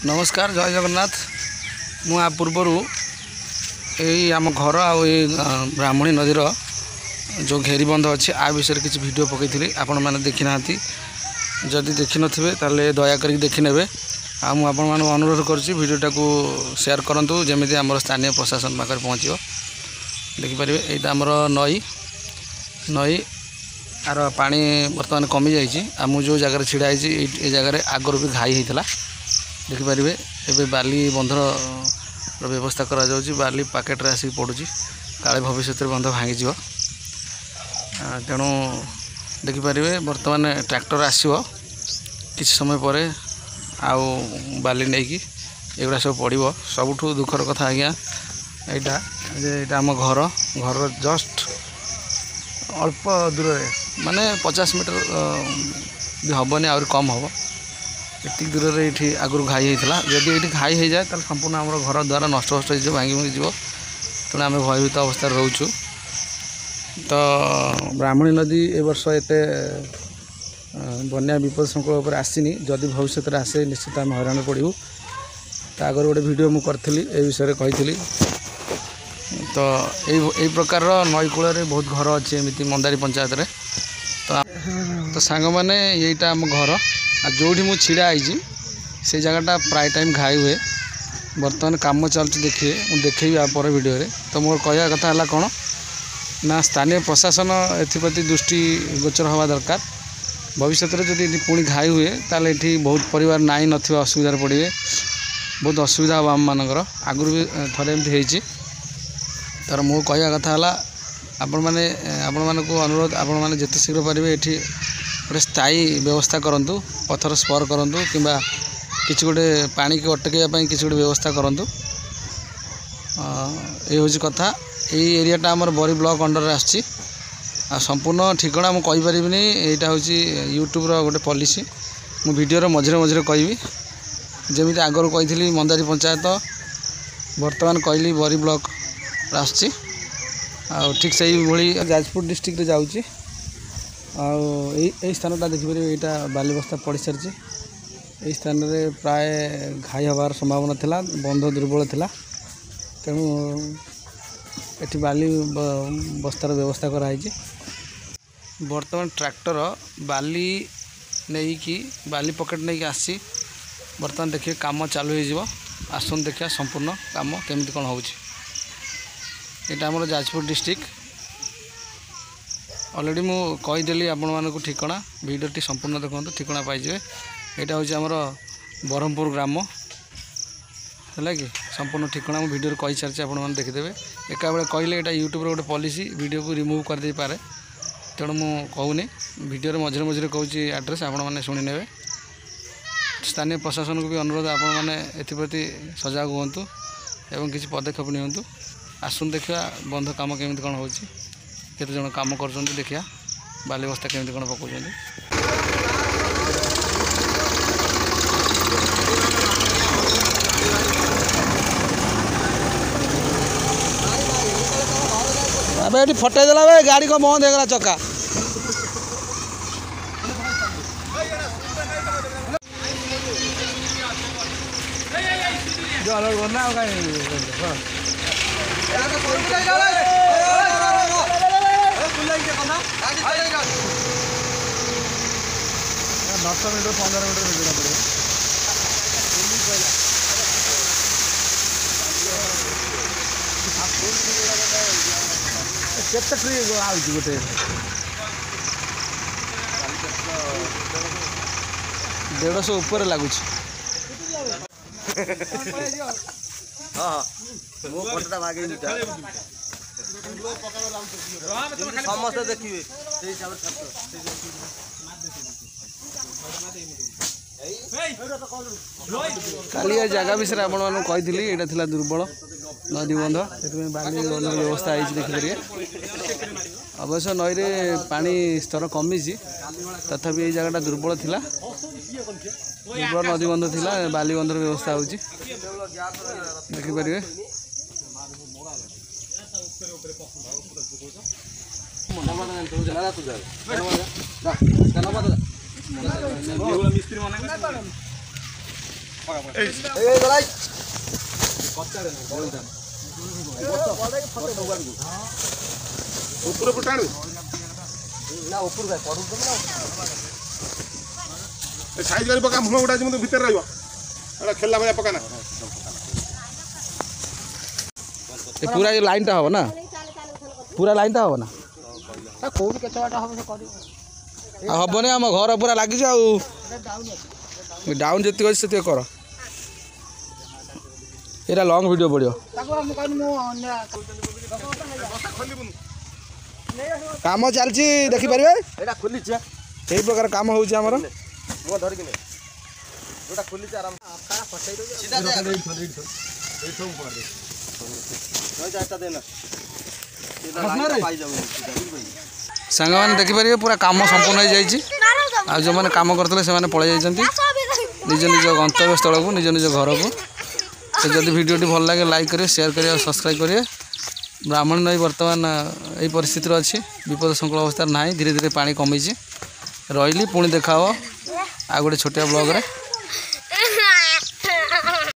नमस्कार जय जगन्नाथ। मुआ पूर्वर यही आम घर ब्राह्मणी नदीर जो घेरीबंध अच्छी आ विषय किसी वीडियो पकई आपण मैंने देखी ना जदि देखी नथिबे ताले दया करी देखी नेबे। आपण मान अनुरोध करुच्ची वीडियोटा को शेयर करूँ जमी आम स्थानीय प्रशासन पाखे पहुँचो। देखिपारे यहाँ आमर नई आर पानी बर्तमान कमी जाइए। जो जगह छिड़ा ये जगह आगर भी घाई होता देखिपारे एवं बाली बंधर व्यवस्था करा जाउची। बाली पैकेट आसिक पड़ुची काले भविष्य बंध भांगी तेणु देखिपारे बर्तमान ट्रैक्टर आसो किसी समय पर आउ बाली नहीं कि एगुड़ा सब पड़ो। सबुठू दुखर कथा आज्ञा यहाँ आम घर जस्ट अल्प दूर माने 50 मीटर भी हेनी आहरी कम हम एति दूर ये आगुरी घाई होता। जदि ये घाई हो जाए तो संपूर्ण आम घर द्वारा नष्ट हो भांगी भांगी जीव तेणु आम भयभीत अवस्था रोचु। तो ब्राह्मणी नदी ए वर्ष एत बन्या विपद संकट पर आसनी जदि भविष्य में आसे निश्चित आम हैरान पड़ू। तो आगर गोटे वीडियो मुझे करी ए विषय कही। तो यही प्रकार नई कूल बहुत घर अच्छे एमती मंदारी पंचायत रे। तो सांग मैंने यहीटा आम घर जो मु छिड़ा से जगहटा प्राय टाइम घाई हुए। बर्तमान काम चलती देखिए मुझे देखी पर वीडियो रे। तो मोर कहवा कथा है कौन ना स्थानीय प्रशासन एप्रति दृष्टि गोचर हवा दरकार। भविष्य में जब पुणी घाई हुए ताल ये बहुत परिवार नाई नसुविधार पड़े बहुत असुविधा हम आम मानकर आगुरी भी थे एमती हो। तर मो कहवा कथा है आपण मैंने अनुरोध आपण मैंने जिते शीघ्र पारे ये गोटे स्थायी व्यवस्था करूँ पथर स्पर करूँ कि किसी गोटे पानी की अटकवाई किसी गोटे व्यवस्था करूँ। ये हूँ कथा यही एरियाटा आमर बरी ब्लॉक अंडर आसी संपूर्ण ठिकाना मुझे कहीपरि यहाँ हूँ यूट्यूब गोटे पॉलिसी मु वीडियो मझे मझे कहि जमी आगर कही मंदारी पंचायत बर्तमान कहली बरी ब्लॉक आसची ठीक से भाई जाजपुर डिस्ट्रिक्ट रे जाऊँगी। यही स्थानटा देखिए यहाँ बाली बस्ता पड़ सारी यही स्थान में प्राय घाई हबार संभावना थिला बंध दुर्बल थिला तेणु एटी बाली बस्तार व्यवस्था कराई। बर्तमान ट्रैक्टर बाली नहीं कि बाली पकेट नहीं कि आसी बर्तमान देखिए काम चालू हो आसन देखिए संपूर्ण काम केमती कौन हो। यहाँ आम जाजपुर डिस्ट्रिक्ट ऑलरेडी मु कहीदेली आपण मानक ठिकाना वीडियोटी संपूर्ण देखो ठिकाना पाइबे। यहाँ हूँ आमर ब्रह्मपुर ग्राम है कि संपूर्ण ठिकाना मुझे वीडियो कही सारी आपने देखीदे। एका बेले कहले यहाँ यूट्यूब गोटे पॉलिसी वीडियो को रिमूव कर दे पारे तेणु मुझे कहूनी वीडियो मझे मझे कहूँ एड्रेस आपण मैंने शुणी ने। स्थानीय प्रशासन को भी अनुरोध आपण मैंने एप्रति सजग हूँ एवं किसी पदक्षेप नियंतु। आसन देखा बंध काम केमी कौन हो केते जन काम कर देखिया बाली बस्ता केमी कौन पकाउं। अबे ये फटे देला बे गाड़ी को बंद हो गला चक्का जो अलग करना होगा दस मीटर 15 मीटर भेजना पड़े केते ट्री आउची गोटे 150 ऊपर लगुच। हाँ मो फोटोटा मागे समस्त देखिए काली जगह विषय आपको कही यहाँ दुर्बल नदी बंध से बाली बंध व्यवस्था है देखिए। अवश्य नई रे पानी स्तर कमी तथापि ये जगहटा दुर्बल थिला दुर्बल नदी बंध थिला बाली बंधर व्यवस्था हो देखिपारे। ସାଇଜ କରି ପକା ମୁହଁ ଗୁଡ଼ା ଯେମିତି ଭିତରେ ରହିବ ଏଟା ଖେଳିଲା ଭଳିଆ ପକା ନା पूरा ये लाइन टा हो ना पूरा लाइन टा हो ना କୋଉଠି କେତେ ବାଟ ହବ ସେ କରିବ हेनी आम घर पूरा लगी डाउन जी अच्छी से कर ये लंग वीडियो पड़ो ତାକୁ ମୁଁ କହିଲି ମୁଁ ଅନ୍ୟ काम चलती देखिपारे ଏଟା ଖୋଲିଛି यही प्रकार काम हो ମୁଁ ଧରିକି ନେ ଯୋଉଟା ଖୋଲିଛି ଆରାମ ସିଧା ଯା ଏଇଠୁ ପଡେ ଏଟା ଦେନା ଏଟା ଲାଇନ ପାଇ ଯାଉ सांग मैंने देखिपारे पूरा काम संपूर्ण हो जाए जो मैंने काम करते से पलि जाती निज निज गंतव्य स्थल को निज निज घर को तो जदि वीडियोटी भल लगे लाइक करें शेयर करें और सब्सक्राइब करें ब्राह्मण नई बर्तमान यही परिस्थिति अच्छी विपद संकुल अवस्था ना धीरे धीरे पानी कमी रही पुणी देखा आ गोटे छोटिया ब्लॉग रे।